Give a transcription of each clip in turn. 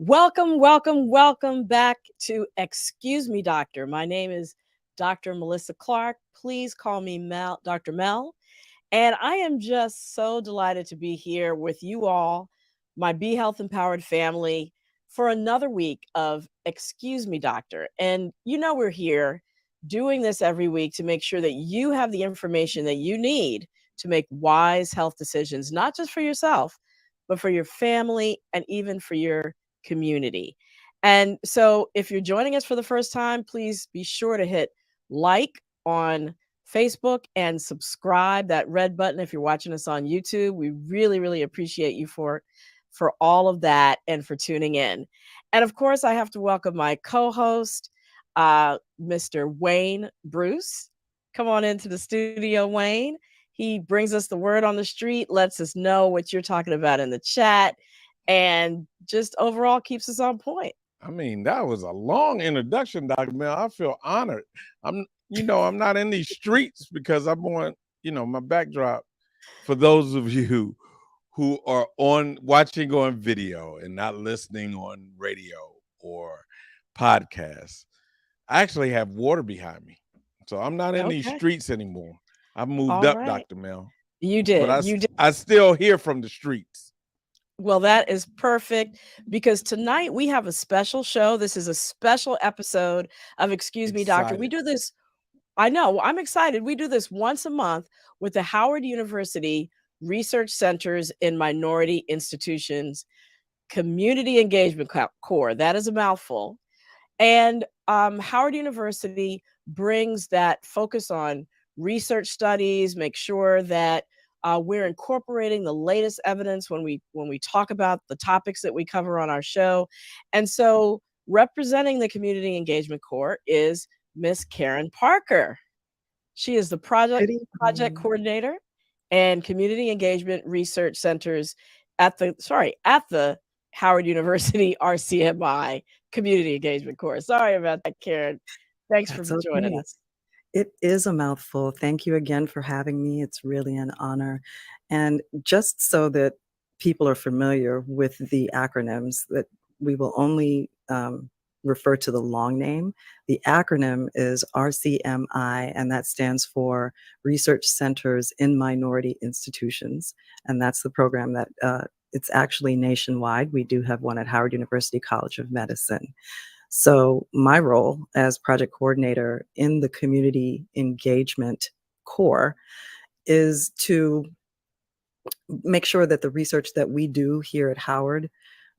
Welcome, welcome, welcome back to Excuse Me, Doctor. My name is Dr. Melissa Clark. Please call me Mel, Dr. Mel. And I am just so delighted to be here with you all, my Be Health Empowered family, for another week of Excuse Me, Doctor. And you know, we're here doing this every week to make sure that you have the information that you need to make wise health decisions, not just for yourself, but for your family and even for your community. And so if you're joining us for the first time, please be sure to hit like on Facebook and subscribe, that red button if you're watching us on YouTube. We really, really appreciate you for all of that and for tuning in. And of course, I have to welcome my co-host, Mr. Wayne Bruce. Come on into the studio, Wayne. He brings us the word on the street, lets us know what you're talking about in the chat, and just overall keeps us on point. I mean, that was a long introduction, Dr. Mel. I feel honored. I'm not in these streets because I'm on, my backdrop for those of you who are watching on video and not listening on radio or podcasts. I actually have water behind me. So I'm not in these streets anymore. I moved up, right. Dr. Mel. You did. But you did. I still hear from the streets. Well, that is perfect, because tonight we have a special show. This is a special episode of Excuse Me, Doctor. We do this. I know, I'm excited. We do this once a month with the Howard University Research Centers in Minority Institutions Community Engagement Corps. That is a mouthful. And Howard University brings that focus on research studies, make sure that we're incorporating the latest evidence when we talk about the topics that we cover on our show. And so representing the Community Engagement Corps is Miss Karen Parker. She is the project coordinator and Community Engagement Research Centers at the Howard University RCMI Community Engagement Corps. Sorry about that, Karen. Thanks for joining us. It is a mouthful. Thank you again for having me. It's really an honor. And just so that people are familiar with the acronyms, that we will only refer to the long name. The acronym is RCMI, and that stands for Research Centers in Minority Institutions. And that's the program that it's actually nationwide. We do have one at Howard University College of Medicine. So my role as project coordinator in the Community Engagement Corps is to make sure that the research that we do here at Howard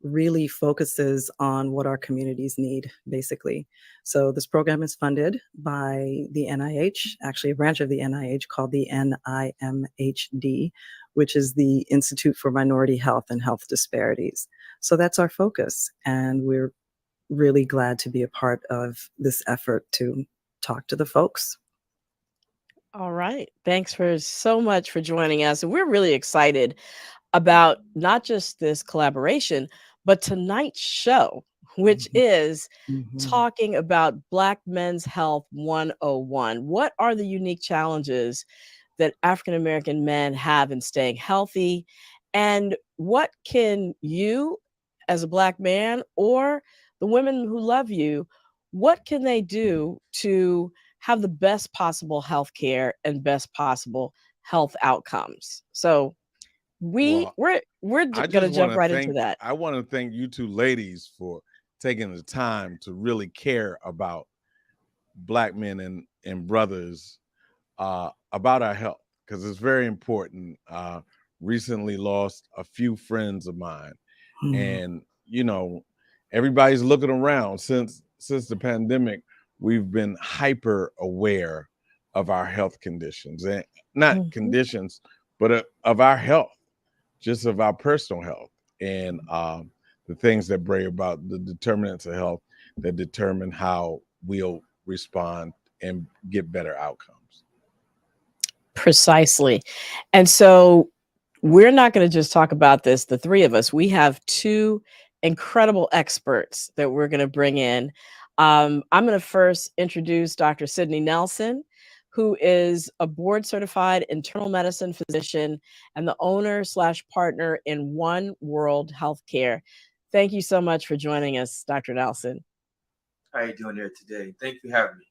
really focuses on what our communities need, basically. So this program is funded by the NIH, actually a branch of the NIH called the NIMHD, which is the Institute for Minority Health and Health Disparities. So that's our focus, and we're really glad to be a part of this effort to talk to the folks. All right. Thanks so much for joining us. And we're really excited about not just this collaboration, but tonight's show, which is talking about Black Men's Health 101. What are the unique challenges that African-American men have in staying healthy? And what can you, as a Black man, or the women who love you, what can they do to have the best possible health care and best possible health outcomes? So we're going to jump right into that. I want to thank you two ladies for taking the time to really care about Black men and brothers about our health, because it's very important. Recently lost a few friends of mine, and everybody's looking around. Since the pandemic, we've been hyper aware of our health conditions, and not conditions, but of our health. just of our personal health and the things that bring about the determinants of health that determine how we'll respond and get better outcomes. Precisely. And so we're not going to just talk about this, the three of us. We have two incredible experts that we're going to bring in. I'm going to first introduce Dr. Sidney Nelson, who is a board certified internal medicine physician and the owner/partner in One World Healthcare. Thank you so much for joining us, Dr. Nelson. How are you doing there today? Thank you for having me.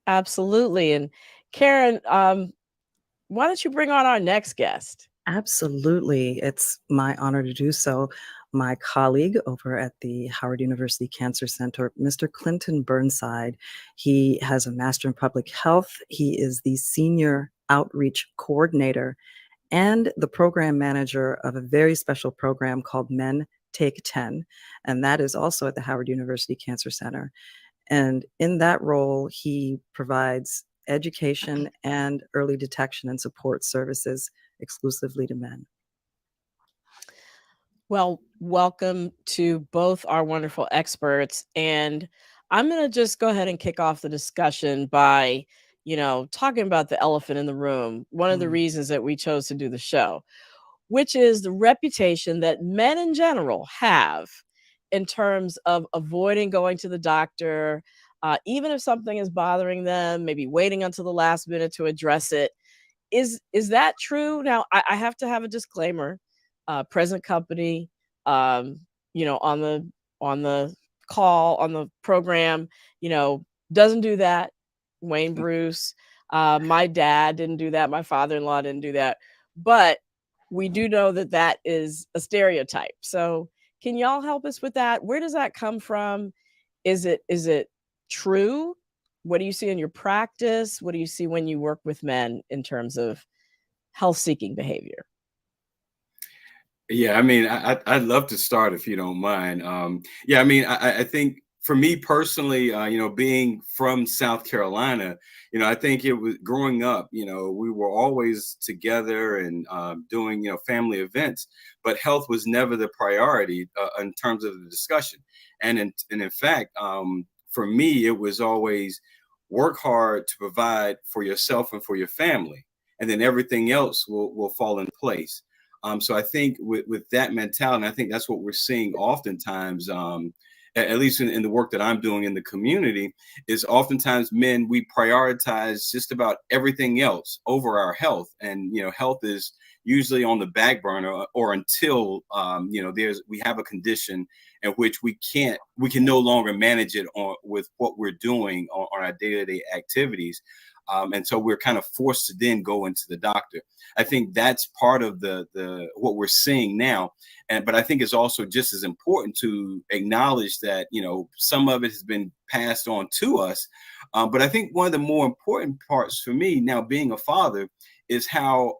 Absolutely. And Karen, why don't you bring on our next guest? Absolutely. It's my honor to do so. My colleague over at the Howard University Cancer Center, Mr. Clinton Burnside, he has a Master in Public Health. He is the Senior Outreach Coordinator and the program manager of a very special program called Men Take 10. And that is also at the Howard University Cancer Center. And in that role, he provides education and early detection and support services exclusively to men. Well, welcome to both our wonderful experts. And I'm going to just go ahead and kick off the discussion by, talking about the elephant in the room. One of the reasons that we chose to do the show, which is the reputation that men in general have in terms of avoiding going to the doctor, even if something is bothering them, maybe waiting until the last minute to address it. Is that true? Now, I have to have a disclaimer. Present company, on the call, on the program, doesn't do that. Wayne Bruce, my dad didn't do that. My father-in-law didn't do that. But we do know that that is a stereotype. So can y'all help us with that? Where does that come from? Is it true? What do you see in your practice? What do you see when you work with men in terms of health-seeking behavior? Yeah, I mean, I'd love to start if you don't mind. Yeah, I mean, I think for me personally, being from South Carolina, I think it was growing up, we were always together and doing, family events, but health was never the priority in terms of the discussion. And in fact, for me, it was always work hard to provide for yourself and for your family, and then everything else will fall in place. So I think with that mentality, I think that's what we're seeing oftentimes, at least in the work that I'm doing in the community, is oftentimes men, we prioritize just about everything else over our health. And, health is usually on the back burner or until, we have a condition in which we can no longer manage it with what we're doing on our day-to-day activities. And so we're kind of forced to then go into the doctor. I think that's part of the what we're seeing now. But I think it's also just as important to acknowledge that, some of it has been passed on to us. But I think one of the more important parts for me now being a father is how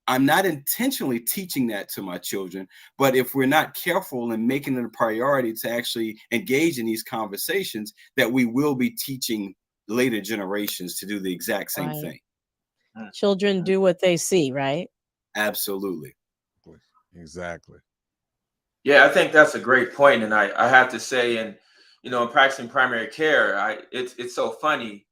I'm not intentionally teaching that to my children, but if we're not careful and making it a priority to actually engage in these conversations, that we will be teaching later generations to do the exact same thing. Children do what they see, right? Absolutely. Exactly. Yeah, I think that's a great point. And I have to say, in practicing primary care, it's so funny.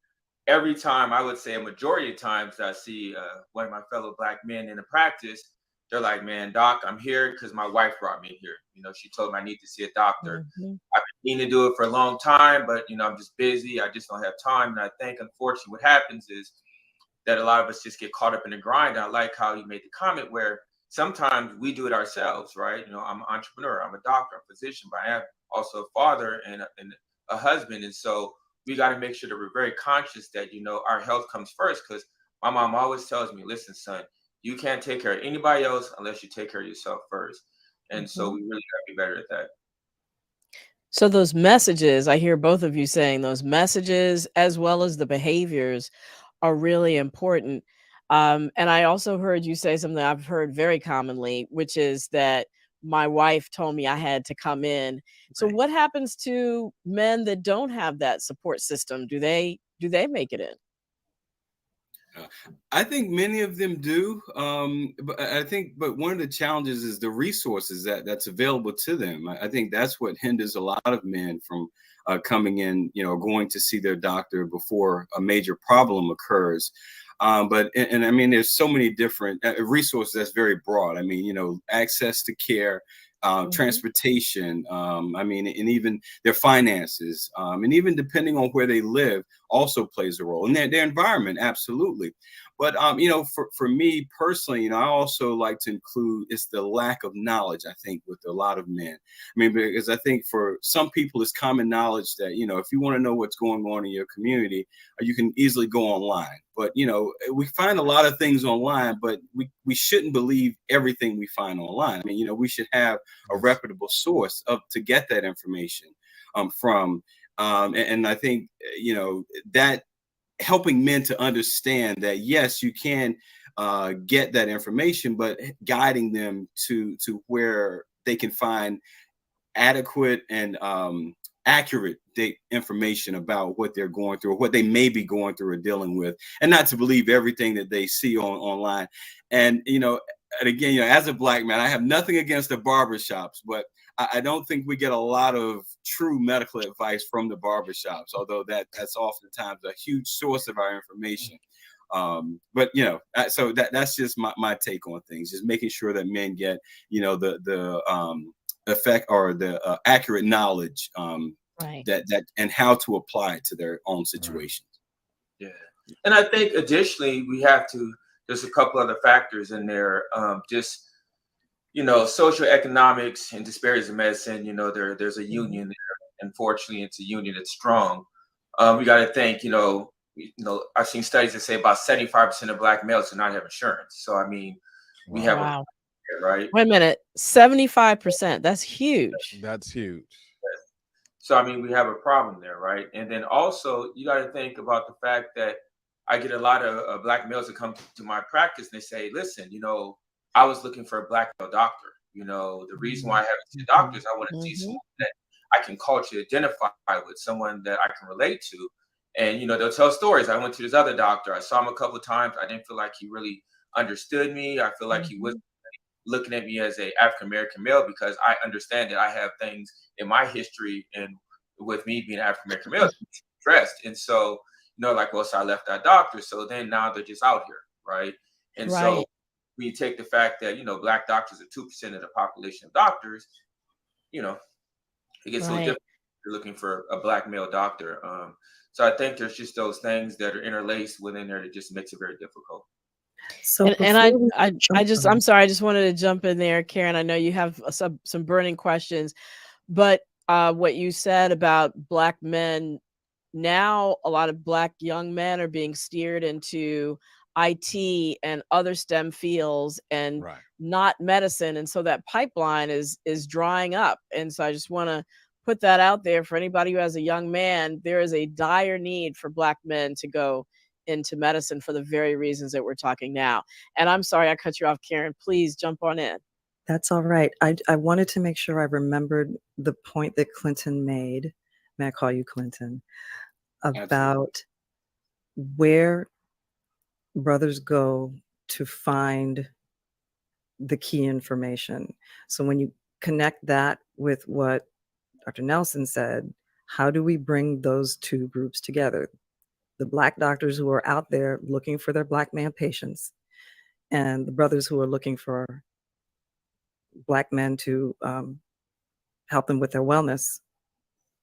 Every time, I would say a majority of times that I see one of my fellow Black men in a practice, they're like, man, doc, I'm here because my wife brought me here. She told me I need to see a doctor. I've been needing to do it for a long time, but, I'm just busy. I just don't have time. And I think, unfortunately, what happens is that a lot of us just get caught up in the grind. I like how you made the comment where sometimes we do it ourselves, right? I'm an entrepreneur, I'm a doctor, I'm a physician, but I am also a father and a husband. And so we got to make sure that we're very conscious that, our health comes first, because my mom always tells me, listen, son, you can't take care of anybody else unless you take care of yourself first. And so we really got to be better at that. So those messages, I hear both of you saying those messages as well as the behaviors are really important. And I also heard you say something I've heard very commonly, which is that my wife told me I had to come in. So what happens to men that don't have that support system? Do they make it in? I think many of them do, but one of the challenges is the resources that's available to them. I think that's what hinders a lot of men from coming in, going to see their doctor before a major problem occurs. And I mean, there's so many different resources. That's very broad. I mean, access to care, transportation, I mean, and even their finances, and even depending on where they live also plays a role, and their environment, absolutely. But for me personally, I also like to include it's the lack of knowledge, I think, with a lot of men. I mean, because I think for some people it's common knowledge that, if you want to know what's going on in your community, you can easily go online. But we find a lot of things online, but we shouldn't believe everything we find online. I mean, we should have a reputable source to get that information from. And I think that helping men to understand that, yes, you can get that information, but guiding them to where they can find adequate and accurate information about what they're going through, or what they may be going through or dealing with, and not to believe everything that they see online. And and again, as a Black man, I have nothing against the barbershops, but I don't think we get a lot of true medical advice from the barbershops, although that's oftentimes a huge source of our information. But so that's just my take on things, just making sure that men get the effect or the accurate knowledge that and how to apply it to their own situations. Yeah, and I think additionally we have to. There's a couple other factors in there. Just socioeconomics and disparities in medicine. There's a union there. Unfortunately, it's a union that's strong. We got to think. I've seen studies that say about 75% of Black males do not have insurance. So I mean, we have a right. Wait a minute, 75%. That's huge. That's huge. So I mean, we have a problem there, right? And then also, you got to think about the fact that I get a lot of Black males that come to my practice and they say, "Listen, I was looking for a Black male doctor. The reason why I haven't seen a doctor is I want to see someone that I can culturally identify with, someone that I can relate to." And they'll tell stories. I went to this other doctor. I saw him a couple of times. I didn't feel like he really understood me. I feel like he wasn't looking at me as a African American male, because I understand that I have things in my history and with me being African American male addressed. And so, so I left that doctor. So then now they're just out here, right? And so when you take the fact that Black doctors are 2% of the population of doctors, it gets a little difficult. You're looking for a Black male doctor. So I think there's just those things that are interlaced within there that just makes it very difficult. So I'm sorry, I just wanted to jump in there, Karen. I know you have some burning questions, but what you said about Black men, now a lot of Black young men are being steered into IT and other STEM fields and not medicine, and so that pipeline is drying up. And so I just want to put that out there for anybody who has a young man. There is a dire need for Black men to go into medicine for the very reasons that we're talking now. And I'm sorry I cut you off, Karen. Please jump on in. That's all right. I wanted to make sure I remembered the point that Clinton made. May I call you Clinton? About where brothers go to find the key information. So when you connect that with what Dr. Nelson said, how do we bring those two groups together? The Black doctors who are out there looking for their Black man patients, and the brothers who are looking for Black men to help them with their wellness.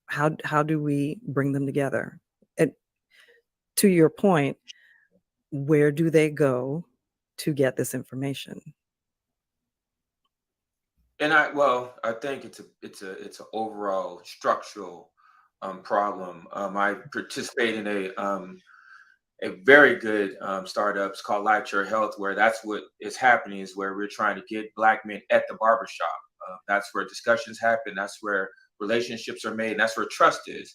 How do we bring them together? And to your point, where do they go to get this information? And I think it's an overall structural problem. I participate in a very good startup. It's called Live Health, where that's what is happening, is where we're trying to get Black men at the barbershop. That's where discussions happen. That's where relationships are made. And that's where trust is.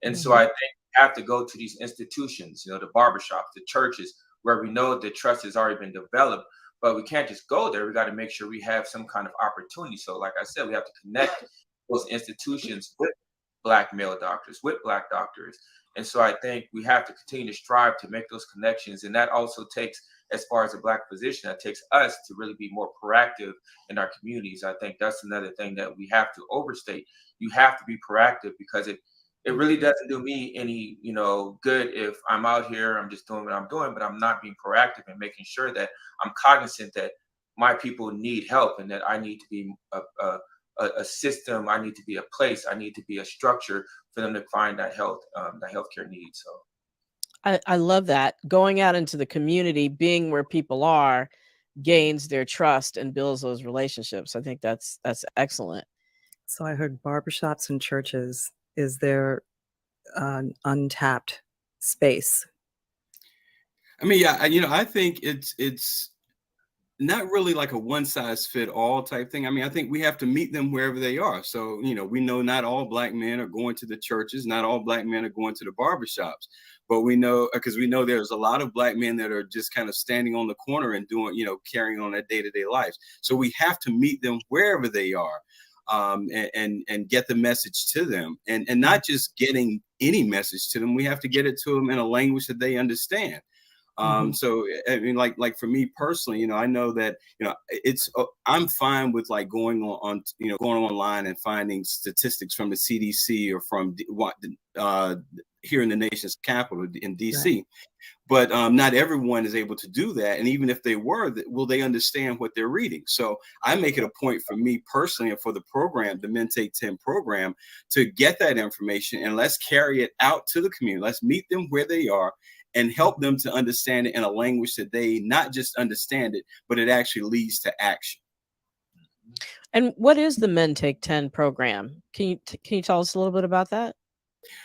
And so I think we have to go to these institutions, the barbershops, the churches, where we know that trust has already been developed. But we can't just go there. We got to make sure we have some kind of opportunity. So like I said, we have to connect those institutions with Black male doctors, with Black doctors. And so I think we have to continue to strive to make those connections. And that also takes, as far as a Black physician, that takes us to really be more proactive in our communities. I think that's another thing that we have to overstate. You have to be proactive, because it really doesn't do me any, good if I'm out here, I'm just doing what I'm doing, but I'm not being proactive and making sure that I'm cognizant that my people need help, and that I need to be a system, I need to be a place, I need to be a structure for them to find that healthcare need. So I love that. Going out into the community, being where people are, gains their trust and builds those relationships. I think that's excellent. So I heard barbershops and churches. Is there an untapped space? I mean, yeah, I think it's not really like a one size fit all type thing. I mean, I think we have to meet them wherever they are. So, we know not all Black men are going to the churches, not all Black men are going to the barbershops, but we know, because we know there's a lot of Black men that are just kind of standing on the corner and doing, carrying on their day-to-day lives. So we have to meet them wherever they are, and get the message to them, and not just getting any message to them. We have to get it to them in a language that they understand. So I mean, like for me personally, I know that, I'm fine with like going online and finding statistics from the CDC or from here in the nation's capital in DC. Right. But not everyone is able to do that. And even if they were, will they understand what they're reading? So I make it a point for me personally and for the program, the Men Take 10 program, to get that information and let's carry it out to the community. Let's meet them where they are and help them to understand it in a language that they not just understand it, but it actually leads to action. And what is the Men Take 10 program? Can you tell us a little bit about that?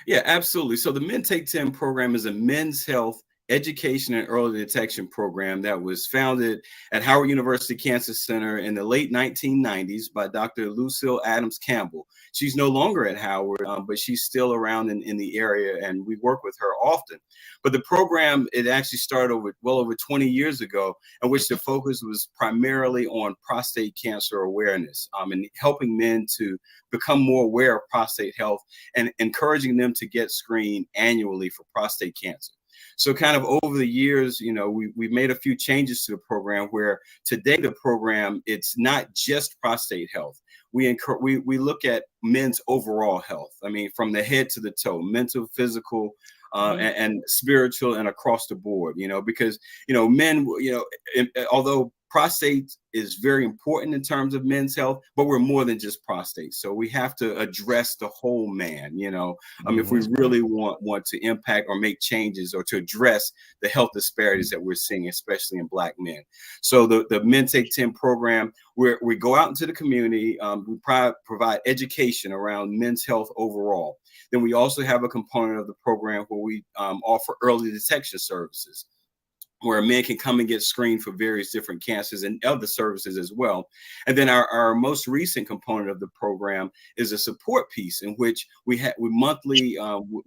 Yeah, absolutely. So the Men Take 10 program is a men's health education and early detection program that was founded at Howard University Cancer Center in the late 1990s by Dr. Lucille Adams Campbell. She's no longer at Howard, but she's still around in the area, and we work with her often. But the program, it actually started well over 20 years ago, in which the focus was primarily on prostate cancer awareness, and helping men to become more aware of prostate health and encouraging them to get screened annually for prostate cancer. So kind of over the years, we've made a few changes to the program, where today the program, it's not just prostate health. We look at men's overall health. I mean, from the head to the toe, mental, physical, and spiritual, and across the board, because, men, although prostate is very important in terms of men's health, but we're more than just prostate. So we have to address the whole man, if we really want to impact or make changes or to address the health disparities that we're seeing, especially in Black men. So the Men Take 10 program, we go out into the community, we provide education around men's health overall. Then we also have a component of the program where we offer early detection services, where a man can come and get screened for various different cancers and other services as well. And then our most recent component of the program is a support piece, in which we monthly,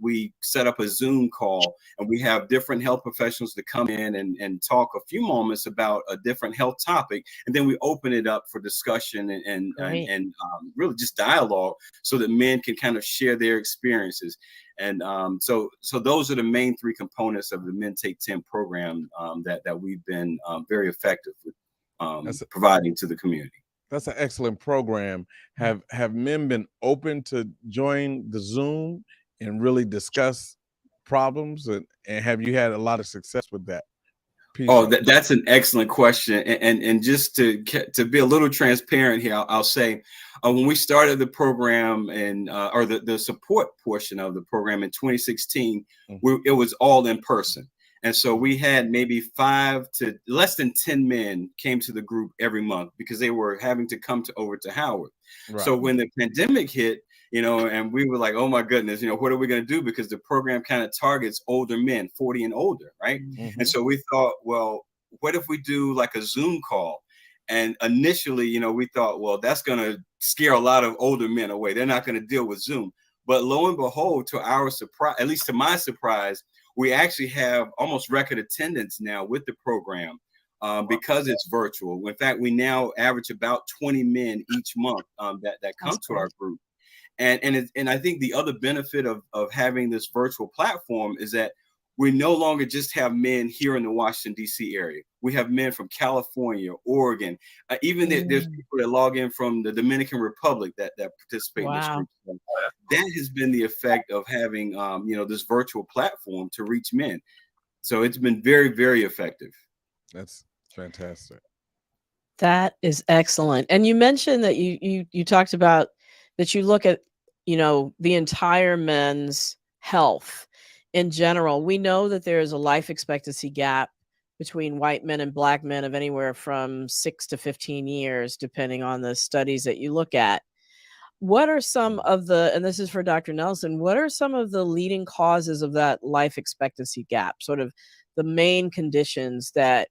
we set up a Zoom call, and we have different health professionals to come in and talk a few moments about a different health topic. And then we open it up for discussion and really just dialogue, so that men can kind of share their experiences. And so those are the main three components of the Men Take 10 program that we've been very effective with providing to the community. That's an excellent program. Have men been open to join the Zoom and really discuss problems? And have you had a lot of success with that? Oh, that's an excellent question. And just to be a little transparent here, I'll say, when we started the program or the support portion of the program in 2016, it was all in person. And so we had maybe 5 to less than 10 men came to the group every month, because they were having to come over to Howard. Right. So when the pandemic hit, and we were like, oh my goodness, what are we going to do? Because the program kind of targets older men, 40 and older, right? Mm-hmm. And so we thought, well, what if we do like a Zoom call? And initially, we thought, well, that's going to scare a lot of older men away. They're not going to deal with Zoom. But lo and behold, to our surprise, at least to my surprise, we actually have almost record attendance now with the program, because it's virtual. In fact, we now average about 20 men each month that come to our group. And I think the other benefit of having this virtual platform is that we no longer just have men here in the Washington, D.C. area. We have men from California, Oregon, there's people that log in from the Dominican Republic that participate in this group. That has been the effect of having, this virtual platform to reach men. So it's been very, very effective. That's fantastic. That is excellent. And you mentioned that you talked about that you look at, the entire men's health in general. We know that there is a life expectancy gap between white men and black men of anywhere from 6 to 15 years, depending on the studies that you look at. What are some of and this is for Dr. Nelson, what are some of the leading causes of that life expectancy gap? Sort of the main conditions that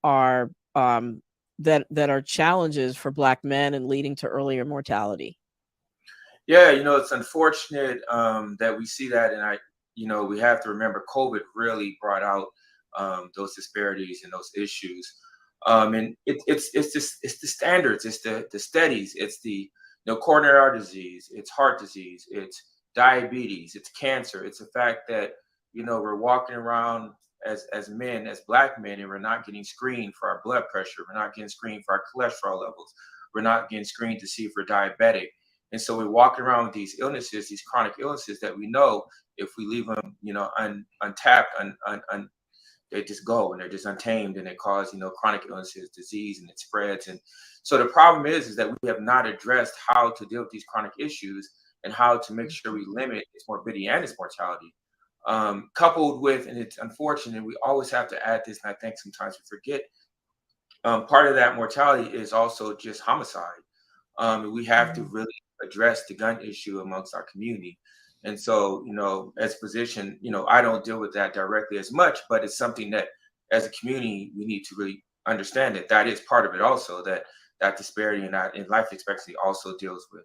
are that are challenges for black men and leading to earlier mortality? Yeah, it's unfortunate that we see that, and we have to remember COVID really brought out those disparities and those issues. And it's the standards, it's the studies, it's the coronary artery disease, it's heart disease, it's diabetes, it's cancer. It's the fact that we're walking around as men, as black men, and we're not getting screened for our blood pressure. We're not getting screened for our cholesterol levels. We're not getting screened to see if we're diabetic. And so we're walking around with these illnesses, these chronic illnesses that we know if we leave them, untapped, they just go and they're just untamed, and they cause, chronic illnesses, disease, and it spreads. And so the problem is that we have not addressed how to deal with these chronic issues and how to make sure we limit its morbidity and its mortality. Coupled with, and it's unfortunate, we always have to add this, and I think sometimes we forget, part of that mortality is also just homicide. We have to really address the gun issue amongst our community. And so, as a physician, I don't deal with that directly as much, but it's something that as a community, we need to really understand that is part of it also, that disparity in life expectancy also deals with,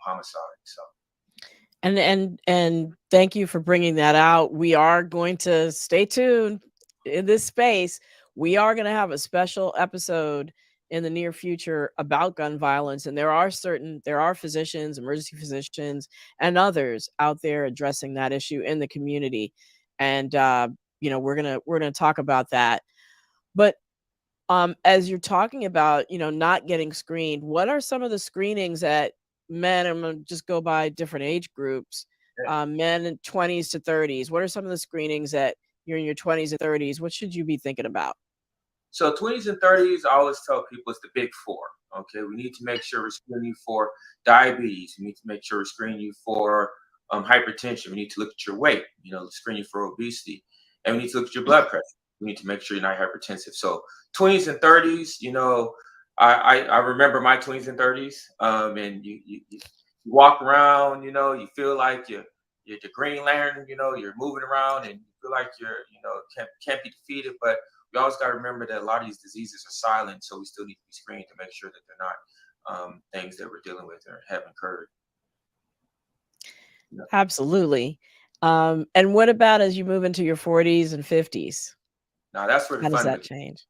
homicide. So. And thank you for bringing that out. We are going to stay tuned in this space. We are going to have a special episode in the near future about gun violence. And there are physicians, emergency physicians, and others out there addressing that issue in the community. And, we're going to talk about that. But as you're talking about, not getting screened, what are some of the screenings that men, I'm going to just go by different age groups, men in 20s to 30s? What are some of the screenings that you're in your 20s and 30s? What should you be thinking about? So 20s and 30s, I always tell people it's the big four. Okay, we need to make sure we're screening you for diabetes. We need to make sure we're screening you for hypertension. We need to look at your weight, screen you for obesity. And we need to look at your blood pressure. We need to make sure you're not hypertensive. So 20s and 30s, I remember my 20s and 30s. And you walk around, you feel like you're the Green Lantern, you're moving around and you feel like you're, can't be defeated. But we always got to remember that a lot of these diseases are silent, so we still need to be screened to make sure that they're not things that we're dealing with or have occurred. Absolutely. And what about as you move into your 40s and 50s? Now that's where the How does fun that change?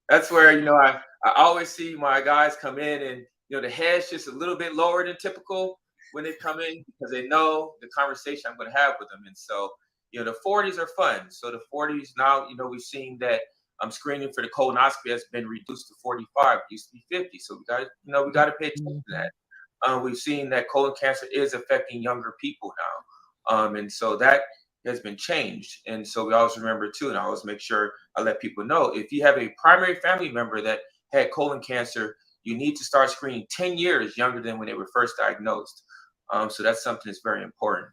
That's where I always see my guys come in and the head's just a little bit lower than typical when they come in because they know the conversation I'm going to have with them. And so the 40s are fun. So the 40s now, we've seen that screening for the colonoscopy has been reduced to 45. It used to be 50. So we got to pay attention to that. We've seen that colon cancer is affecting younger people now. And so that has been changed. And so we always remember too, and I always make sure I let people know, if you have a primary family member that had colon cancer, you need to start screening 10 years younger than when they were first diagnosed. So that's something that's very important.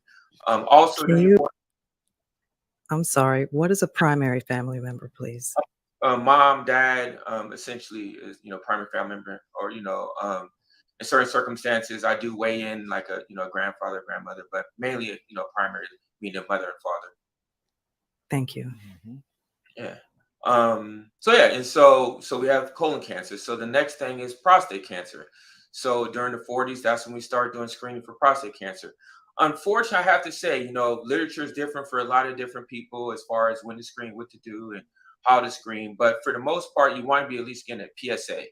Also, I'm sorry, what is a primary family member, please? Mom, dad, essentially is, primary family member, or, in certain circumstances, I do weigh in like a grandfather, grandmother, but mainly, primary, meaning mother and father. Thank you. Mm-hmm. Yeah. And so we have colon cancer. So the next thing is prostate cancer. So during the 40s, that's when we start doing screening for prostate cancer. Unfortunately, I have to say, literature is different for a lot of different people as far as when to screen, what to do, and how to screen. But for the most part, you want to be at least getting a PSA.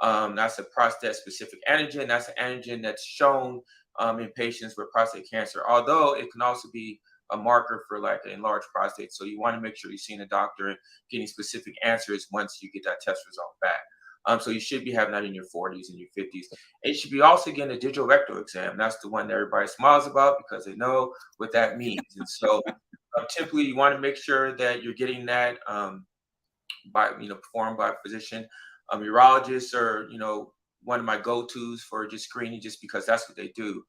That's a prostate-specific antigen. That's an antigen that's shown in patients with prostate cancer, although it can also be a marker for like an enlarged prostate. So you want to make sure you're seeing a doctor and getting specific answers once you get that test result back. So you should be having that in your 40s and your 50s. And you should be also getting a digital rectal exam. That's the one that everybody smiles about because they know what that means. And so typically you want to make sure that you're getting that performed by a physician. Urologists are, one of my go-tos for just screening, just because that's what they do.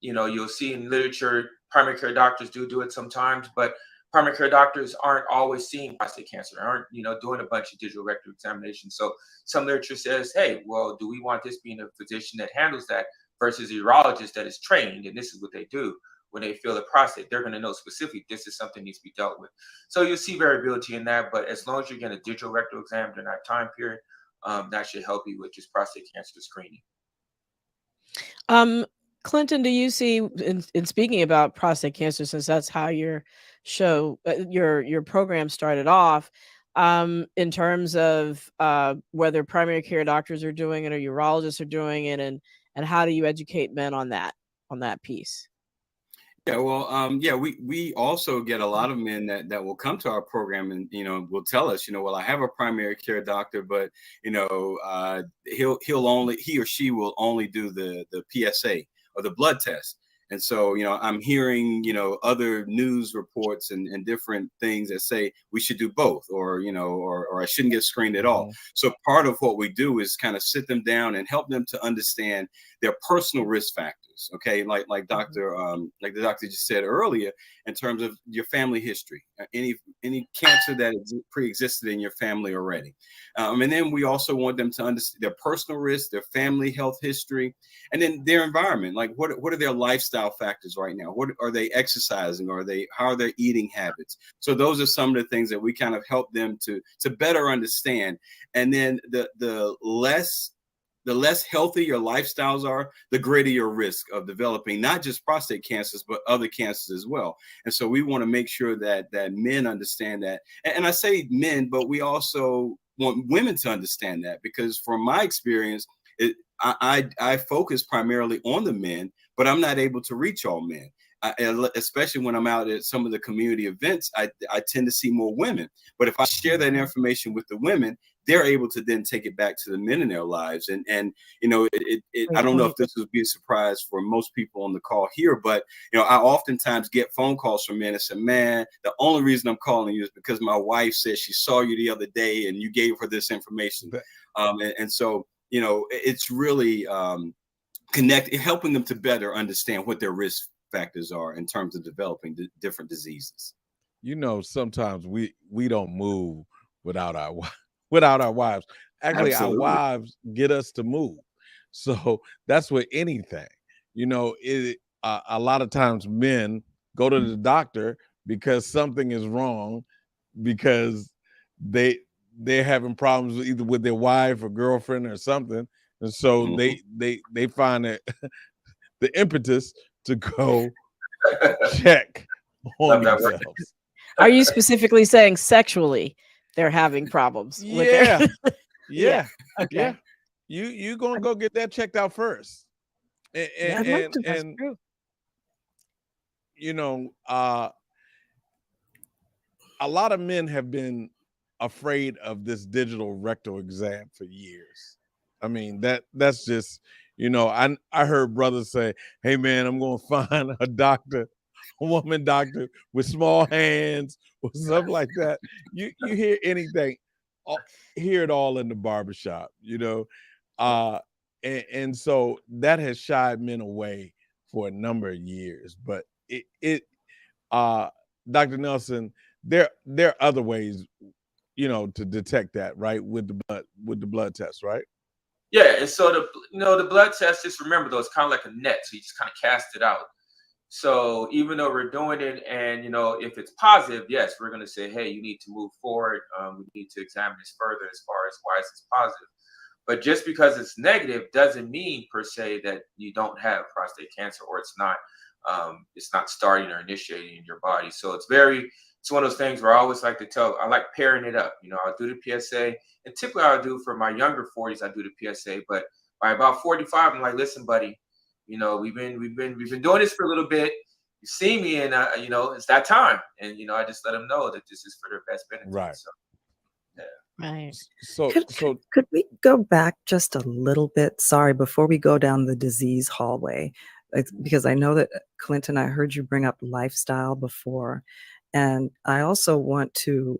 You'll see in literature, primary care doctors do it sometimes, but primary care doctors aren't always seeing prostate cancer. They aren't, doing a bunch of digital rectal examinations. So some literature says, hey, well, do we want this being a physician that handles that versus a urologist that is trained? And this is what they do. When they feel the prostate, they're going to know specifically this is something that needs to be dealt with. So you'll see variability in that, but as long as you're getting a digital rectal exam during that time period, that should help you with just prostate cancer screening. Clinton, do you see, in speaking about prostate cancer, since that's how your show, your program started off, in terms of whether primary care doctors are doing it or urologists are doing it, and how do you educate men on that piece? Yeah, well, we also get a lot of men that will come to our program and, will tell us, well, I have a primary care doctor, but, he or she will only do the PSA or the blood test. And so, I'm hearing, other news reports and different things that say we should do both, or I shouldn't get screened at all. So part of what we do is kind of sit them down and help them to understand their personal risk factors. Okay. Like the doctor just said earlier, in terms of your family history, any cancer that pre-existed in your family already. And then we also want them to understand their personal risk, their family health history, and then their environment. Like what are their lifestyle factors right now? What are they exercising? How are their eating habits? So those are some of the things that we kind of help them to better understand. And then the less healthy your lifestyles are, the greater your risk of developing not just prostate cancers, but other cancers as well. And so we want to make sure that men understand that. And I say men, but we also want women to understand that, because from my experience, I focus primarily on the men, but I'm not able to reach all men. Especially when I'm out at some of the community events, I tend to see more women. But if I share that information with the women, they're able to then take it back to the men in their lives. And I don't know if this would be a surprise for most people on the call here, but I oftentimes get phone calls from men and say, man, the only reason I'm calling you is because my wife said she saw you the other day and you gave her this information. So it's really helping them to better understand what their risk factors are in terms of developing different diseases. Sometimes we don't move without our wives. Actually, Absolutely. Our wives get us to move. So that's with anything. A lot of times men go to the doctor because something is wrong, because they're having problems either with their wife or girlfriend or something. And so they find it the impetus to go check on themselves. Are you specifically saying sexually they're having problems? Yeah. Yeah. Okay. Yeah. You gonna go get that checked out first. And that's true. A lot of men have been afraid of this digital rectal exam for years. I mean, that's just, I heard brothers say, hey man, I'm gonna find a woman doctor with small hands or something like that. You hear anything, hear it all in the barbershop, and so that has shied men away for a number of years. But Dr. Nelson, there are other ways, to detect that, right? With the blood test, right? Yeah, and so the blood test, just remember though, it's kind of like a net, so you just kind of cast it out. So even though we're doing it, and if it's positive, yes, we're going to say, hey, you need to move forward. We need to examine this further as far as why is this positive. But just because it's negative doesn't mean per se that you don't have prostate cancer, or it's not starting or initiating in your body. So it's very it's one of those things where I always like to tell, I like pairing it up. I'll do the PSA, and typically I'll do for my younger 40s, I do the PSA, but by about 45, I'm like, listen, buddy, we've been doing this for a little bit. You see me, and it's that time, and I just let them know that this is for their best benefit. Right. So, yeah. Right. Could we go back just a little bit? Sorry, before we go down the disease hallway, because I know that Clinton, I heard you bring up lifestyle before, and I also want to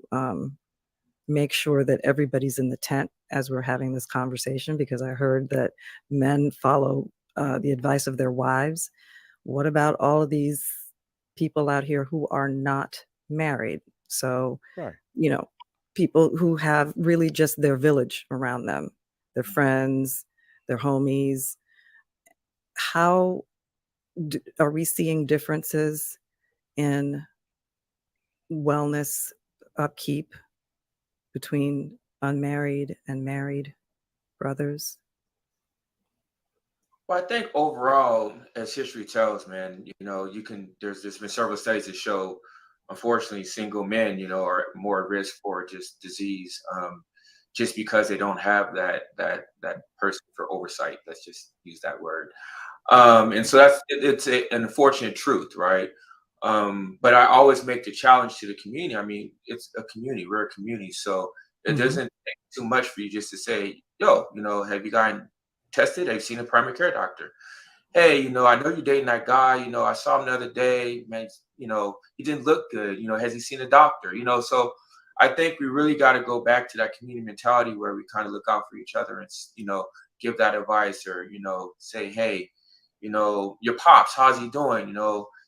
make sure that everybody's in the tent as we're having this conversation, because I heard that men follow the advice of their wives. What about all of these people out here who are not married? So, Right. people who have really just their village around them, their friends, their homies. How are we seeing differences in wellness upkeep between unmarried and married brothers? Well, I think overall, as history tells, man, there's been several studies that show, unfortunately, single men, are more at risk for just disease, just because they don't have that person for oversight. Let's just use that word. And so it's an unfortunate truth, right? But I always make the challenge to the community. I mean, it's a community, we're a community, so it Mhm. doesn't take too much for you just to say, yo, have you gotten tested? Have you seen a primary care doctor? Hey, I know you're dating that guy. I saw him the other day, man. He didn't look good. Has he seen a doctor? So I think we really got to go back to that community mentality where we kind of look out for each other and, give that advice, or, say, hey, your pops, how's he doing?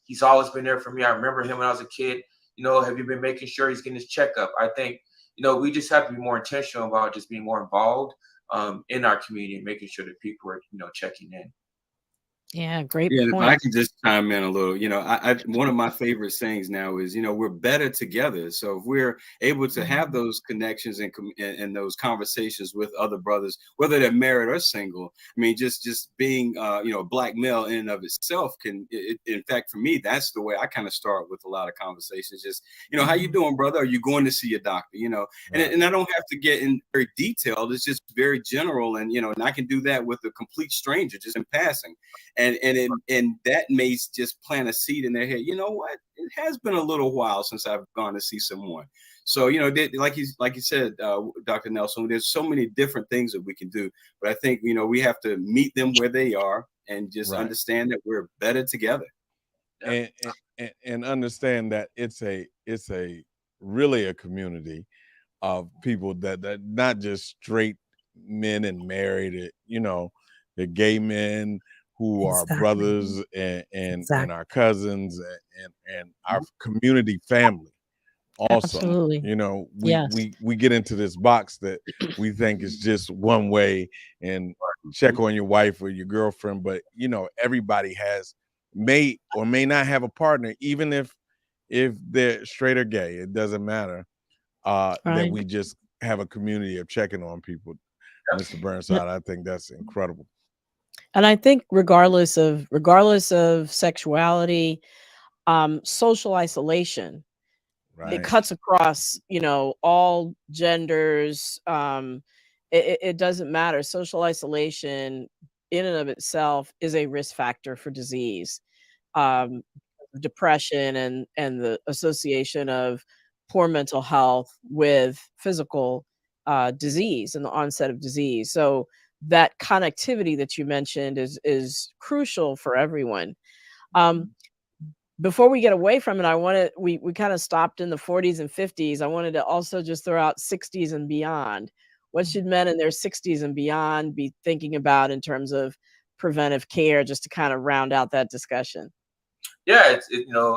He's always been there for me. I remember him when I was a kid. Have you been making sure he's getting his checkup? I think, we just have to be more intentional about just being more involved in our community and making sure that people are, checking in. Yeah, great Yeah, if I point. can just chime in a little, I one of my favorite sayings now is, we're better together. So if we're able to have those connections and those conversations with other brothers, whether they're married or single, I mean, just being, a black male in and of itself in fact, for me, that's the way I kind of start with a lot of conversations. Just, how you doing, brother? Are you going to see a doctor? Right. And I don't have to get in very detailed. It's just very general, and and I can do that with a complete stranger just in passing. And that may just plant a seed in their head. You know what? It has been a little while since I've gone to see someone. So, like you said, Dr. Nelson, there's so many different things that we can do. But I think, we have to meet them where they are and just Right. understand that we're better together. And understand that it's a really a community of people that not just straight men and married, the gay men who are Exactly. brothers and Exactly. our cousins and our community family also. Absolutely. Yes. We get into this box that we think is just one way, and check on your wife or your girlfriend, but everybody may or may not have a partner, even if they're straight or gay. It doesn't matter. That Right. we just have a community of checking on people. Mr. Burnside, I think that's incredible. And I think regardless of sexuality, social isolation, it Right. cuts across, all genders. It doesn't matter. Social isolation in and of itself is a risk factor for disease. Um, Depression and the association of poor mental health with physical disease and the onset of disease. So that connectivity that you mentioned is crucial for everyone. Um, Before we get away from it, we kind of stopped in the 40s and 50s. I wanted to also just throw out 60s and beyond. What should men in their 60s and beyond be thinking about in terms of preventive care, just to kind of round out that discussion? Yeah,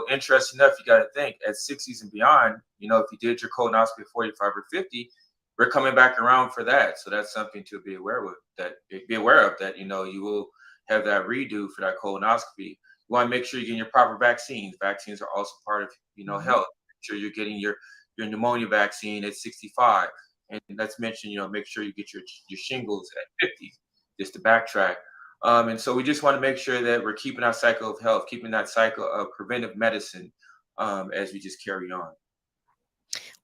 interesting enough, you got to think at 60s and beyond, if you did your colonoscopy at 45 or 50, we're coming back around for that. So that's something to be aware of, that you will have that redo for that colonoscopy. You want to make sure you're getting your proper vaccines. Vaccines are also part of, health. Make sure you're getting your pneumonia vaccine at 65. And let's mention, make sure you get your shingles at 50, just to backtrack. And so we just want to make sure that we're keeping our cycle of health, keeping that cycle of preventive medicine as we just carry on.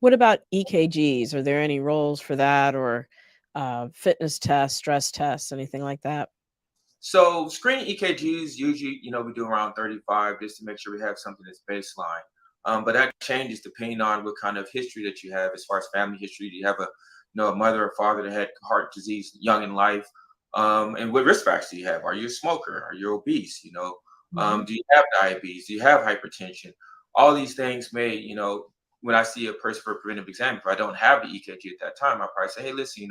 What about EKGs? Are there any roles for that, or fitness tests, stress tests, anything like that? So screening EKGs usually, we do around 35 just to make sure we have something that's baseline. But that changes depending on what kind of history that you have as far as family history. Do you have a mother or father that had heart disease young in life? And what risk factors do you have? Are you a smoker? Are you obese? Mhm. Do you have diabetes? Do you have hypertension? All these things may, when I see a person for a preventive exam, if I don't have the EKG at that time, I'll probably say, hey, listen,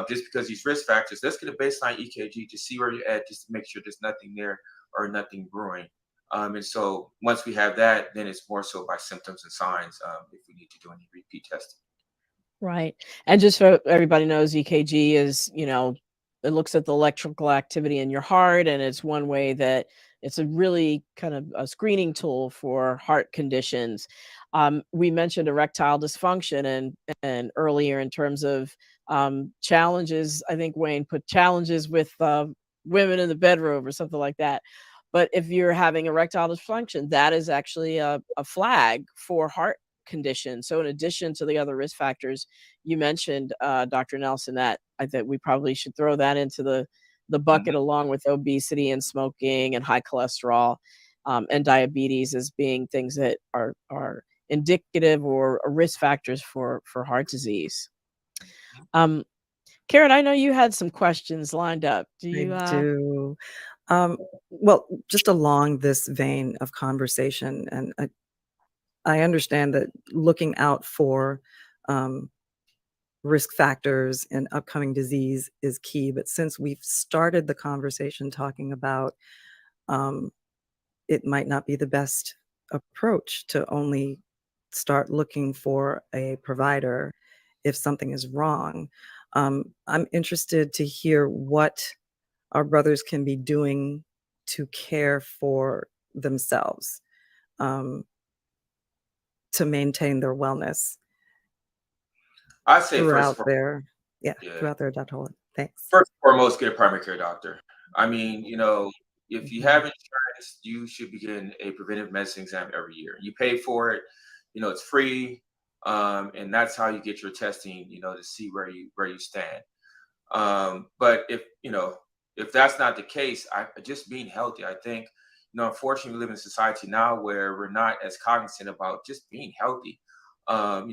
just because these risk factors, let's get a baseline EKG to see where you're at, just to make sure there's nothing there or nothing brewing. And so once we have that, then it's more so by symptoms and signs if we need to do any repeat testing. Right. And just so everybody knows, EKG is, it looks at the electrical activity in your heart, and it's one way that it's a really kind of a screening tool for heart conditions. We mentioned erectile dysfunction and earlier in terms of challenges. I think Wayne put challenges with women in the bedroom or something like that. But if you're having erectile dysfunction, that is actually a flag for heart condition. So in addition to the other risk factors you mentioned, Dr. Nelson, that I think we probably should throw that into the bucket Mhm. along with obesity and smoking and high cholesterol, and diabetes as being things that are indicative or risk factors for heart disease. Um, Karen, I know you had some questions lined up. Do I you? do. Well, just along this vein of conversation, and I understand that looking out for risk factors in upcoming disease is key. But since we've started the conversation talking about um, it might not be the best approach to only start looking for a provider if something is wrong, I'm interested to hear what our brothers can be doing to care for themselves, um, to maintain their wellness I say first throughout of all, their yeah, throughout their adulthood. Thanks. first and foremost, get a primary care doctor. I mean, if you Mhm. have insurance, you should be getting a preventive medicine exam every year. You pay for it, it's free, and that's how you get your testing, to see where you stand. But if that's not the case, I just being healthy. I think, unfortunately, we live in a society now where we're not as cognizant about just being healthy.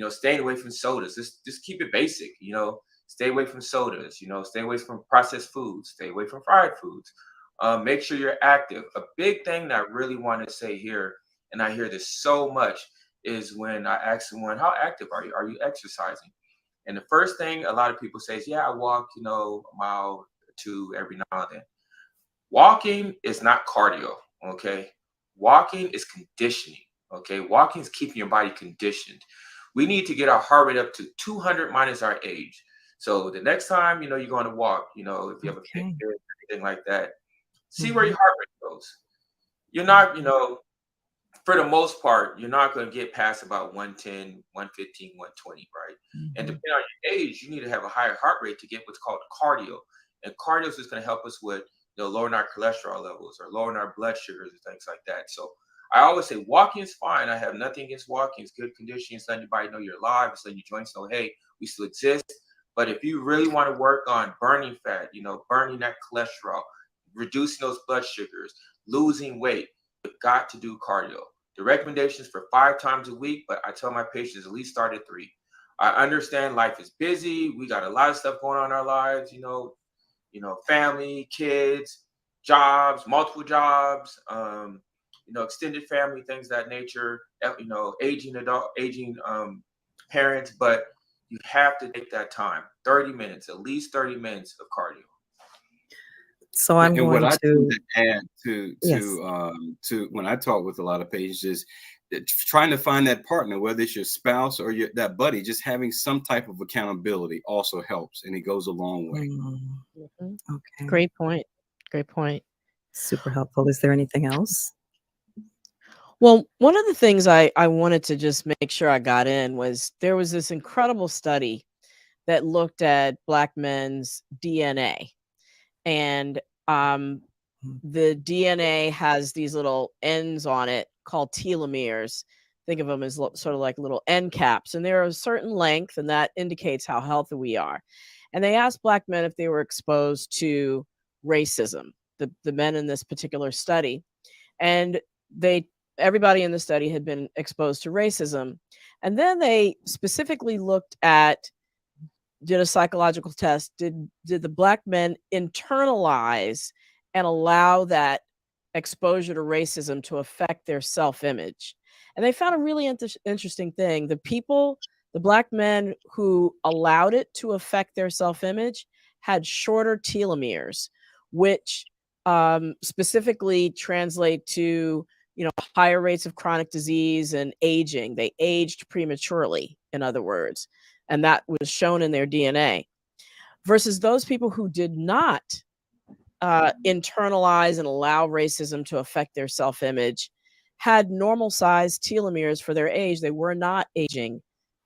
Staying away from sodas. Just keep it basic. Stay away from sodas. Stay away from processed foods. Stay away from fried foods. Make sure you're active. A big thing that I really want to say here, and I hear this so much, is when I ask someone, "How active are you? Are you exercising?" And the first thing a lot of people say is, yeah, I walk, a mile or two every now and then. Walking is not cardio, okay? Walking is conditioning, okay? Walking is keeping your body conditioned. We need to get our heart rate up to 200 minus our age. So the next time, you're going to walk, if you have a Fitbit Okay. or anything like that, see where Mhm. your heart rate goes. You're not, for the most part, you're not going to get past about 110, 115, 120, right? And Mhm. depending on your age, you need to have a higher heart rate to get what's called cardio. And cardio is just going to help us with, lowering our cholesterol levels or lowering our blood sugars and things like that. So I always say walking is fine. I have nothing against walking. It's good conditioning. It's letting your body know you're alive. It's letting your joints know, hey, we still exist. But if you really want to work on burning fat, burning that cholesterol, reducing those blood sugars, losing weight, you've got to do cardio. The recommendation is for 5 times a week, but I tell my patients at least start at 3. I understand life is busy. We got a lot of stuff going on in our lives, family, kids, jobs, multiple jobs, extended family, things of that nature, aging parents, but you have to take that time, 30 minutes, at least 30 minutes of cardio. So Yeah, I'm and what going I tend to to add to yes. when I talk with a lot of patients is trying to find that partner, whether it's your spouse or that buddy. Just having some type of accountability also helps, and it goes a long way. Mm, Mhm. okay. Great point. Great point. Super helpful. Is there anything else? Well, one of the things I wanted to just make sure I got in was there was this incredible study that looked at Black men's DNA. And Mm. the DNA has these little ends on it called telomeres think of them as sort of like little end caps, and they're a certain length, and that indicates how healthy we are. And they asked Black men if they were exposed to racism, the men in this particular study. And everybody in the study had been exposed to racism. And then they specifically looked at, did a psychological test. Did the Black men internalize and allow that exposure to racism to affect their self-image? And they found a really interesting thing. The Black men who allowed it to affect their self-image had shorter telomeres, which specifically translate to, higher rates of chronic disease and aging. They aged prematurely, in other words, and that was shown in their DNA. Versus those people who did not internalize and allow racism to affect their self-image had normal sized telomeres for their age. They were not aging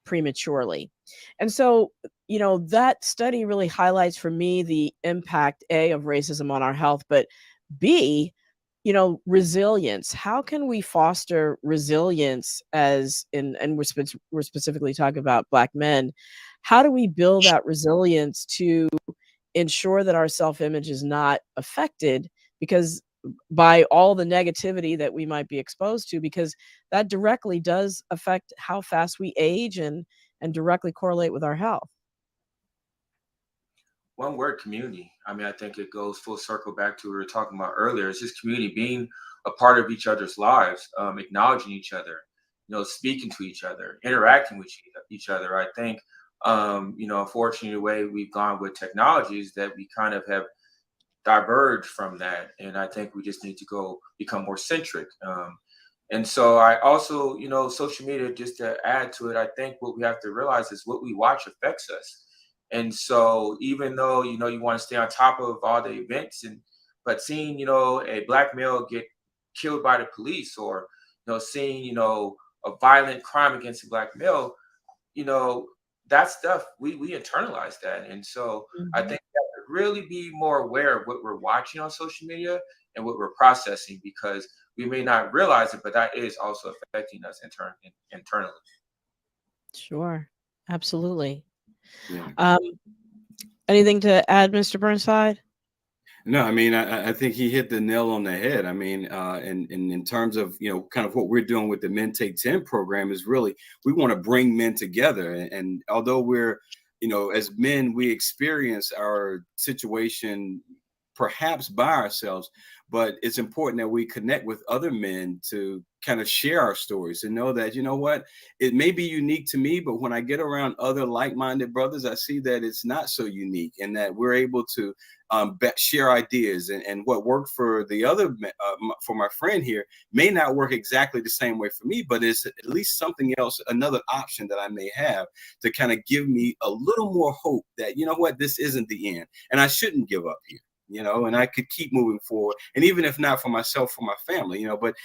prematurely. And so, that study really highlights for me the impact, A, of racism on our health, but B, resilience. How can we foster resilience and we're specifically talking about Black men. How do we build that resilience to ensure that our self-image is not affected because by all the negativity that we might be exposed to, because that directly does affect how fast we age and directly correlate with our health. One word, community. I mean, I think it goes full circle back to what we were talking about earlier. It's just community, being a part of each other's lives, acknowledging each other, speaking to each other, interacting with each other. I think, unfortunately, the way we've gone with technology is that we kind of have diverged from that. And I think we just need to become more centric. And so I also, social media, just to add to it, I think what we have to realize is what we watch affects us. And so even though, you want to stay on top of all the events, but seeing, a Black male get killed by the police, or, seeing, a violent crime against a Black male, that stuff, we internalize that. And so I think we have to really be more aware of what we're watching on social media and what we're processing, because we may not realize it, but that is also affecting us internally. Sure. Absolutely. Yeah. Anything to add, Mr. Burnside? No, I mean, I think he hit the nail on the head. I mean, in terms of, kind of what we're doing with the Men Take 10 program is really, we want to bring men together. And although we're, as men, we experience our situation perhaps by ourselves, but it's important that we connect with other men to kind of share our stories and know that, what, it may be unique to me, but when I get around other like-minded brothers, I see that it's not so unique, and that we're able to share ideas, and what worked for the other, for my friend here, may not work exactly the same way for me, but it's at least something else, another option that I may have to kind of give me a little more hope that, what, this isn't the end, and I shouldn't give up here. And I could keep moving forward. And even if not for myself, for my family, but,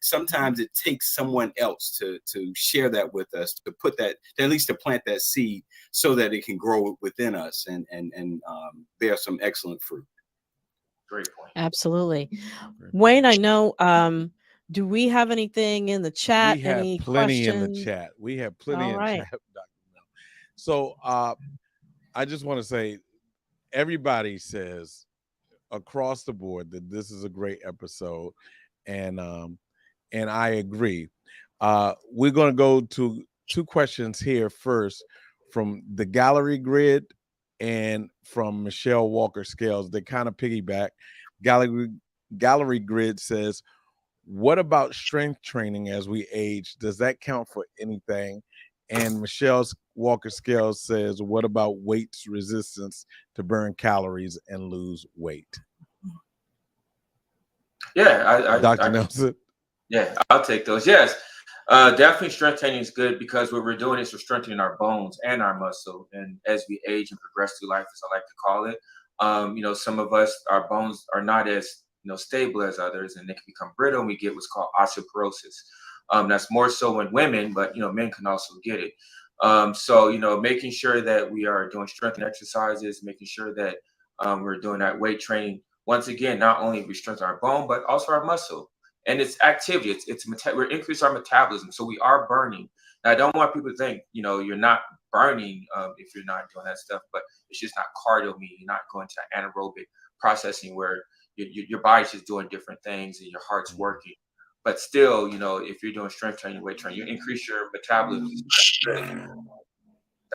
sometimes it takes someone else to share that with us, to put that, at least to plant that seed so that it can grow within us and bear some excellent fruit. Great point. Absolutely. Wayne, I know, do we have anything in the chat? We have Any plenty questions? in the chat. We have plenty All in right. chat, Dr. Mel. So I just want to say, everybody says across the board that this is a great episode, and I agree. We're going to go to two questions here first from the gallery grid and from Michelle Walker Scales. They kind of piggyback. Gallery grid says, what about strength training as we age? Does that count for anything? And Michelle Walker Scales says, what about weights resistance to burn calories and lose weight? Yeah, Dr. Nelson. Yeah, I'll take those. Yes, definitely strength training is good, because what we're doing is we're strengthening our bones and our muscle. And as we age and progress through life, as I like to call it, some of us, our bones are not as stable as others, and they can become brittle, and we get what's called osteoporosis. That's more so in women, but men can also get it. So making sure that we are doing strength exercises, making sure that we're doing that weight training. Once again, not only we strengthen our bone, but also our muscle. and it's activity. We're increasing our metabolism, so we are burning. Now, I don't want people to think, you're not burning if you're not doing that stuff, but it's just not cardio meaning. You're not going to anaerobic processing where your body's just doing different things and your heart's working. But still, if you're doing strength training, weight training, you increase your metabolism.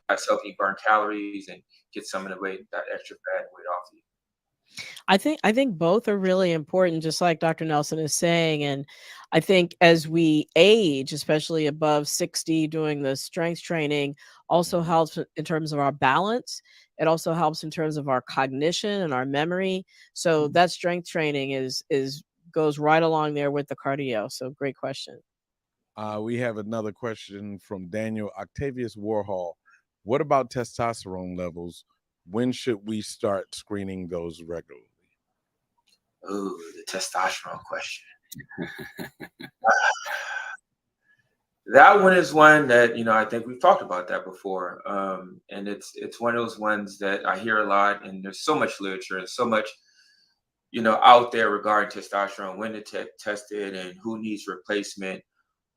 That's helping you burn calories and get some of that extra fat weight off you. I think both are really important, just like Dr. Nelson is saying. And I think as we age, especially above 60, doing the strength training also helps in terms of our balance. It also helps in terms of our cognition and our memory. So that strength training goes right along there with the cardio. So great question. We have another question from Daniel Octavius Warhol. What about testosterone levels? When should we start screening those regularly? Oh, the testosterone question. That one is one that, I think we've talked about that before. And it's one of those ones that I hear a lot, and there's so much literature and so much, out there regarding testosterone, when to test it and who needs replacement.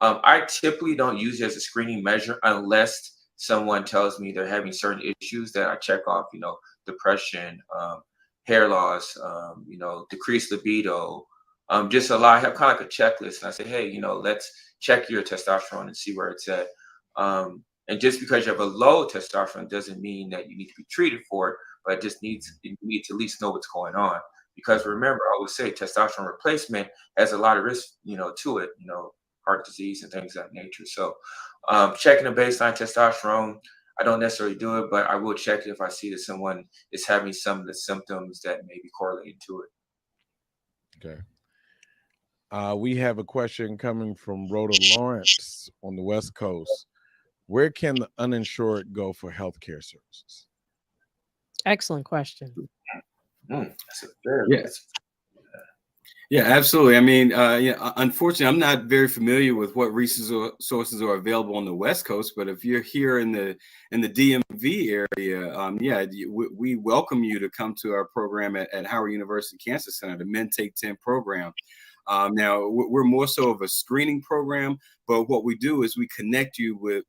I typically don't use it as a screening measure unless someone tells me they're having certain issues that I check off, depression, hair loss, decreased libido, just a lot. I have kind of like a checklist, and I say, hey, let's check your testosterone and see where it's at. And just because you have a low testosterone doesn't mean that you need to be treated for it, but you need to at least know what's going on. Because remember, I always say testosterone replacement has a lot of risk, to it, heart disease and things of that nature. So checking the baseline testosterone, I don't necessarily do it, but I will check it if I see that someone is having some of the symptoms that may be correlating to it. Okay. We have a question coming from Rhoda Lawrence on the West Coast. Where can the uninsured go for healthcare services? Excellent question. That's a very Yeah, absolutely. I mean, unfortunately, I'm not very familiar with what resources are available on the West Coast, but if you're here in the DMV area, we welcome you to come to our program at Howard University Cancer Center, the Men Take 10 program. Now, we're more so of a screening program, but what we do is we connect you with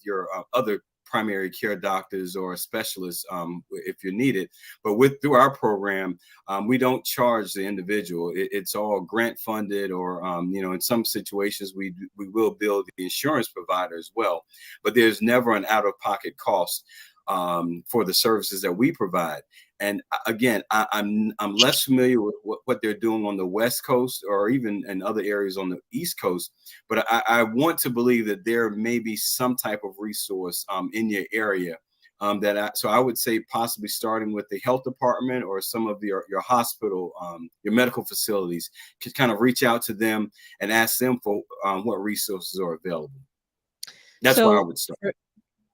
your other primary care doctors or specialists if you're needed. But through our program, we don't charge the individual. It's all grant funded, or in some situations we will bill the insurance provider as well. But there's never an out-of-pocket cost for the services that we provide. And again, I'm less familiar with what they're doing on the West Coast or even in other areas on the East Coast. But I want to believe that there may be some type of resource in your area so I would say possibly starting with the health department or some of your hospital, your medical facilities, could kind of reach out to them and ask them for what resources are available. That's where I would start.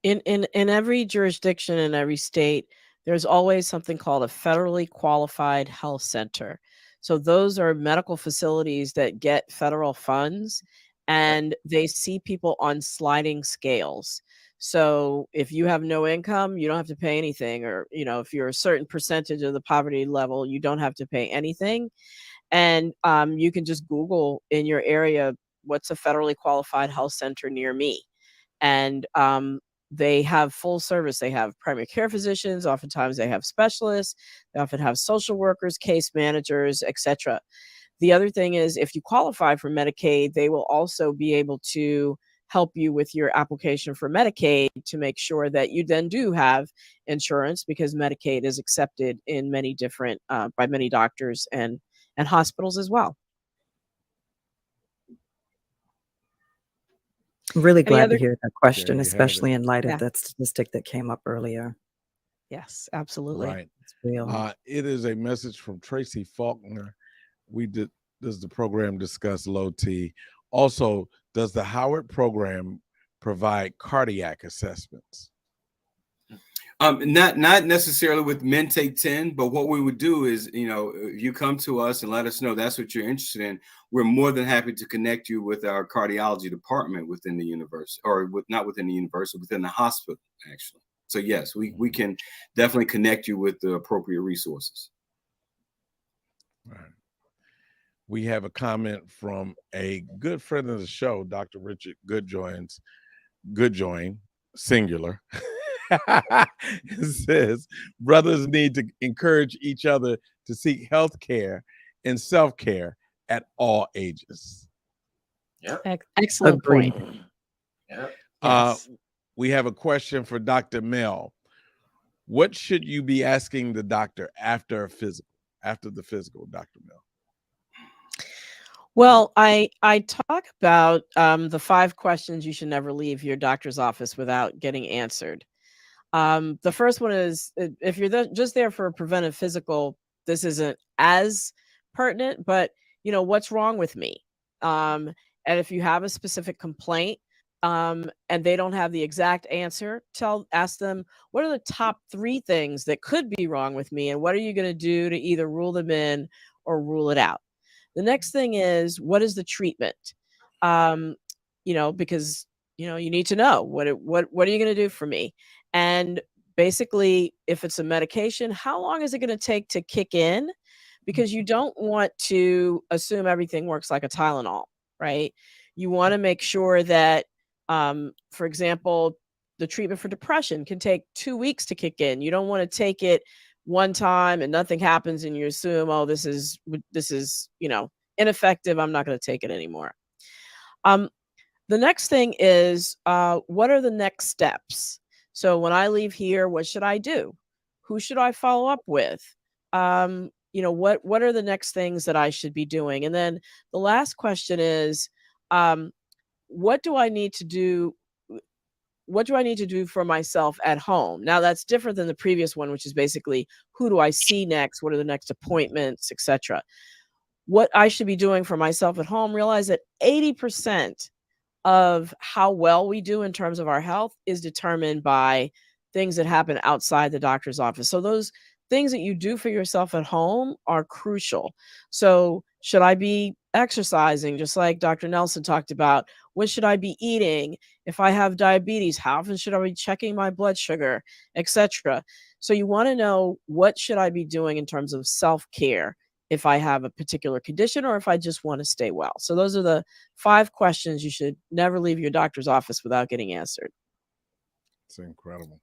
In every jurisdiction, in every state, there's always something called a federally qualified health center. So those are medical facilities that get federal funds, and they see people on sliding scales. So if you have no income, you don't have to pay anything. Or, if you're a certain percentage of the poverty level, you don't have to pay anything. And you can just Google in your area, what's a federally qualified health center near me? And they have full service. They have primary care physicians. Oftentimes they have specialists. They often have social workers, case managers, etc. The other thing is, if you qualify for Medicaid, they will also be able to help you with your application for Medicaid to make sure that you then do have insurance, because Medicaid is accepted in many different, by many doctors and hospitals as well. I'm really glad to hear that question, especially in light of Yeah. that statistic that came up earlier. Yes, absolutely. Right. It's real. It is a message from Tracy Faulkner. Does the program discuss low T? Also, does the Howard program provide cardiac assessments? Not necessarily with Men Take 10, but what we would do is, you come to us and let us know that's what you're interested in. We're more than happy to connect you with our cardiology department within the university, or not within the university, within the hospital, actually. So yes, we can definitely connect you with the appropriate resources. All right. We have a comment from a good friend of the show, Dr. Richard Goodjoin, singular. It says, brothers need to encourage each other to seek health care and self-care at all ages. Yep. Excellent Agreed. point. Yep. Yes. We have a question for Dr. MEL. What should you be asking the doctor after the physical, Dr. MEL? Well, I talk about the 5 questions you should never leave your doctor's office without getting answered. The first one is, if you're just there for a preventive physical, this isn't as pertinent, but what's wrong with me? And if you have a specific complaint, and they don't have the exact answer, ask them, what are the top 3 things that could be wrong with me, and what are you going to do to either rule them in or rule it out? The next thing is, what is the treatment? Because you need to know what are you going to do for me? And basically, if it's a medication, how long is it going to take to kick in? Because you don't want to assume everything works like a Tylenol, right? You want to make sure that, for example, the treatment for depression can take 2 weeks to kick in. You don't want to take it one time and nothing happens and you assume, oh, this is ineffective, I'm not going to take it anymore. The next thing is, what are the next steps? So when I leave here, what should I do? Who should I follow up with? What are the next things that I should be doing? And then the last question is, what do I need to do? What do I need to do for myself at home? Now that's different than the previous one, which is basically, who do I see next? What are the next appointments, etc. What I should be doing for myself at home, realize that 80% of how well we do in terms of our health is determined by things that happen outside the doctor's office. So those things that you do for yourself at home are crucial. So should I be exercising, just like Dr. Nelson talked about? What should I be eating? If I have diabetes, how often should I be checking my blood sugar, etc.? So you want to know, what should I be doing in terms of self-care if I have a particular condition or if I just want to stay well. So those are the 5 questions you should never leave your doctor's office without getting answered. It's incredible.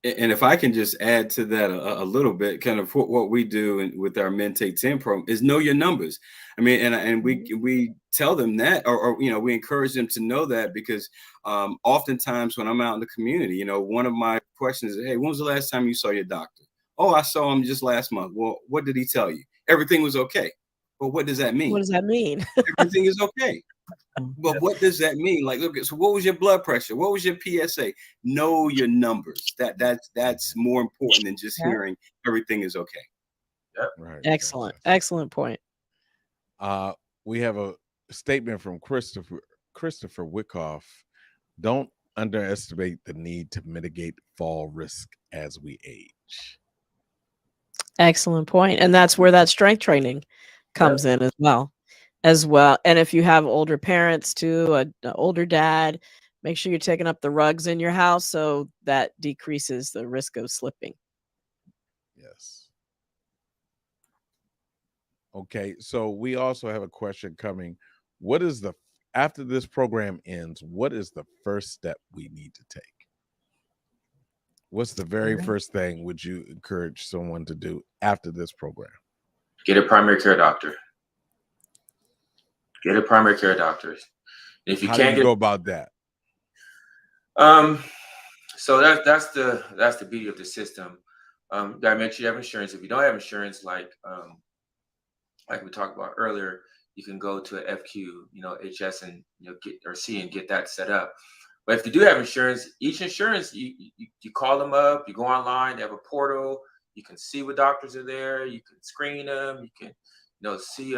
And if I can just add to that a little bit, kind of what we do with our Men Take 10 program is know your numbers. I mean, and we tell them that, or we encourage them to know that, because oftentimes when I'm out in the community, one of my questions is, hey, when was the last time you saw your doctor? Oh, I saw him just last month. Well, what did he tell you? Everything was okay. But what does that mean? What does that mean? Everything is okay. But what does that mean? Like, look, so what was your blood pressure? What was your PSA? Know your numbers. That's more important than just hearing everything is okay. Yep. Right. Excellent. Excellent point. We have a statement from Christopher Wickoff. Don't underestimate the need to mitigate fall risk as we age. Excellent point. And that's where that strength training comes in as well. And if you have older parents too, an older dad, make sure you're taking up the rugs in your house so that decreases the risk of slipping. Yes. Okay, so we also have a question coming. After this program ends, what is the first step we need to take? What's the very first thing would you encourage someone to do after this program? Get a primary care doctor. Get a primary care doctor. If you can't go about that? So that's the beauty of the system. You gotta make sure you have insurance. If you don't have insurance, like we talked about earlier, you can go to a FQ, HS, and get or C and get that set up. But if you do have insurance, each insurance you call them up, you go online, they have a portal, you can see what doctors are there, you can screen them, you can see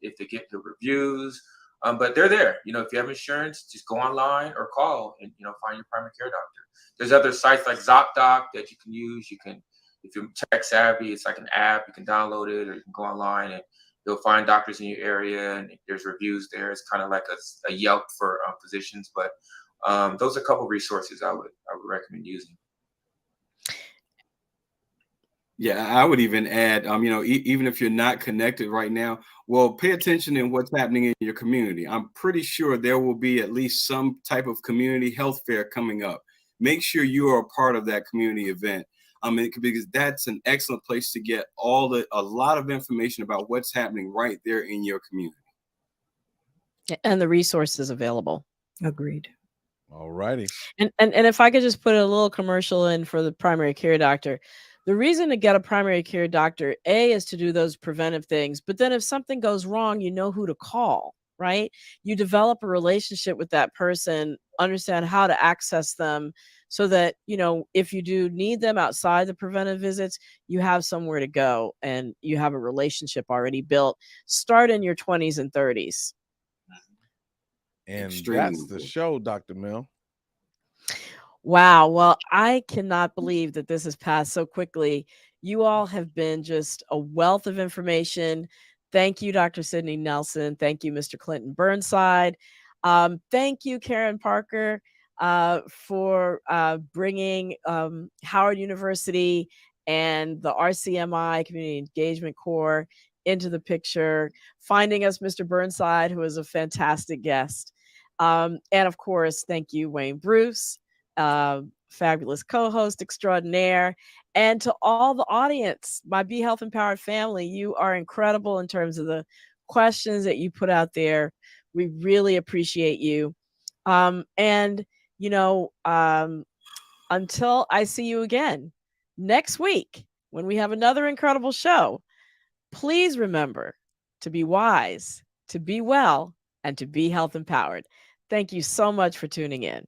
if they get the reviews. But they're there. If you have insurance, just go online or call and find your primary care doctor. There's other sites like ZocDoc that you can use. You can, if you're tech savvy, it's like an app. You can download it, or you can go online and you'll find doctors in your area, and there's reviews there. It's kind of like a Yelp for physicians. But those are a couple of resources I would recommend using. Yeah, I would even add, even if you're not connected right now, well, pay attention in what's happening in your community. I'm pretty sure there will be at least some type of community health fair coming up. Make sure you are a part of that community event. Because that's an excellent place to get a lot of information about what's happening right there in your community. And the resources available. Agreed. All righty. And if I could just put a little commercial in for the primary care doctor. The reason to get a primary care doctor, A, is to do those preventive things. But then if something goes wrong, you know who to call, right? You develop a relationship with that person, understand how to access them so that, if you do need them outside the preventive visits, you have somewhere to go and you have a relationship already built. Start in your 20s and 30s. And Extremely that's the cool. show, Dr. Mel. Wow. Well, I cannot believe that this has passed so quickly. You all have been just a wealth of information. Thank you, Dr. Sidney Nelson. Thank you, Mr. Clinton Burnside. Thank you, Karen Parker, for bringing Howard University and the RCMI Community Engagement Corps into the picture, finding us Mr. Burnside, who is a fantastic guest. And of course, thank you, Wayne Bruce, fabulous co-host extraordinaire, and to all the audience, my Be Health Empowered family. You are incredible in terms of the questions that you put out there. We really appreciate you. And until I see you again next week when we have another incredible show, please remember to be wise, to be well, and to be health empowered. Thank you so much for tuning in.